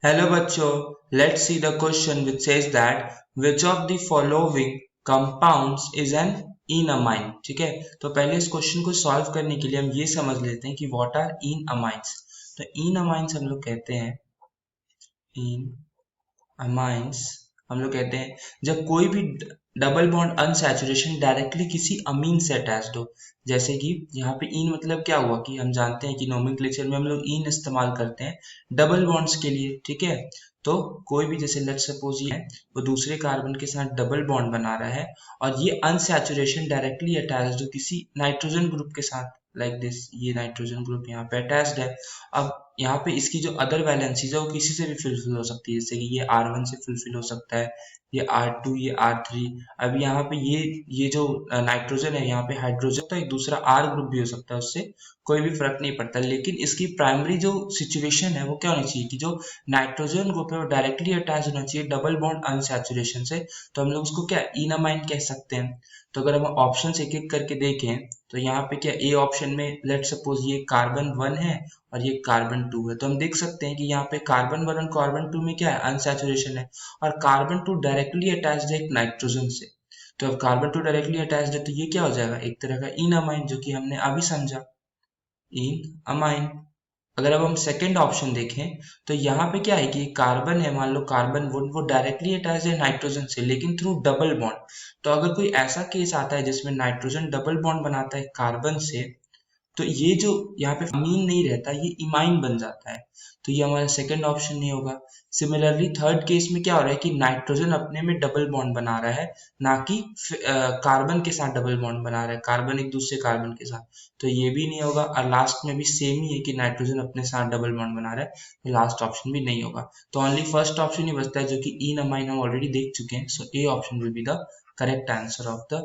Hello बच्चों, let's see the question which says that which of the following compounds is an enamine। ठीक है, तो पहले इस क्वेश्चन को सॉल्व करने के लिए हम ये समझ लेते हैं कि व्हाट आर enamines। तो enamines हम लोग कहते हैं अमाइंस हम लोग कहते हैं जब कोई भी डबल बॉन्ड अनसैचुरेशन डायरेक्टली किसी अमीन से अटैच्ड हो। जैसे कि यहाँ पे इन मतलब क्या हुआ कि हम जानते हैं कि नोमेनक्लेचर में हम लोग इन इस्तेमाल करते हैं डबल बॉन्ड्स के लिए। ठीक है, तो कोई भी जैसे लेट्स सपोज ये है वो दूसरे कार्बन के साथ डबल बॉन्ड बना रहा है और ये अनसैचुरेशन डायरेक्टली अटैच्ड हो किसी नाइट्रोजन ग्रुप के साथ लाइक दिस। ये नाइट्रोजन ग्रुप यहाँ पे अटैच्ड है। अब यहाँ पे इसकी जो अदर वैलेंसीज है वो किसी से भी फुलफिल हो सकती है, जैसे कि ये R1 से फुलफिल हो सकता है, ये R2, ये R3। अब यहाँ पे ये जो नाइट्रोजन है यहाँ पे हाइड्रोजन तो एक दूसरा R ग्रुप भी हो सकता है, उससे कोई भी फर्क नहीं पड़ता। लेकिन इसकी प्राइमरी जो सिचुएशन है वो क्या होनी चाहिए कि जो नाइट्रोजन ग्रुप है वो डायरेक्टली अटैच होना चाहिए डबल बॉन्ड अनसैचुरेशन से। तो हम लोग उसको क्या इनामाइन कह सकते हैं। तो अगर हम ऑप्शन एक एक करके देखें तो यहाँ पे क्या ए ऑप्शन में लेट सपोज ये कार्बन 1 है और ये कार्बन 2 है, तो हम देख सकते हैं कि यहाँ पे कार्बन 1 और कार्बन 2 में क्या है अनसैचुरेशन है और कार्बन 2 डायरेक्टली अटैच्ड है एक नाइट्रोजन से। तो अब कार्बन 2 डायरेक्टली अटैच्ड है तो ये क्या हो जाएगा एक तरह का इनअमाइन, जो कि हमने अभी समझा इनअमाइन। अगर अब हम सेकेंड ऑप्शन देखें तो यहाँ पे क्या है कि कार्बन है, मान लो कार्बन वो डायरेक्टली अटैच है नाइट्रोजन से लेकिन थ्रू डबल बॉन्ड। तो अगर कोई ऐसा केस आता है जिसमें नाइट्रोजन डबल बॉन्ड बनाता है कार्बन से, तो ये जो यहाँ पे अमीन नहीं रहता ये इमाइन बन जाता है। तो ये हमारा सेकंड ऑप्शन नहीं होगा। सिमिलरली थर्ड केस में क्या हो रहा है कि नाइट्रोजन अपने में डबल बॉन्ड बना रहा है, ना कि कार्बन के साथ डबल बॉन्ड बना रहा है, कार्बन एक दूसरे कार्बन के साथ। तो ये भी नहीं होगा और लास्ट में भी सेम ही है कि नाइट्रोजन अपने साथ डबल बॉन्ड बना रहा है, तो लास्ट ऑप्शन भी नहीं होगा। तो ओनली फर्स्ट ऑप्शन ही बचता है जो कि इन अमाइन हम ऑलरेडी देख चुके हैं। So A option will be the correct answer of the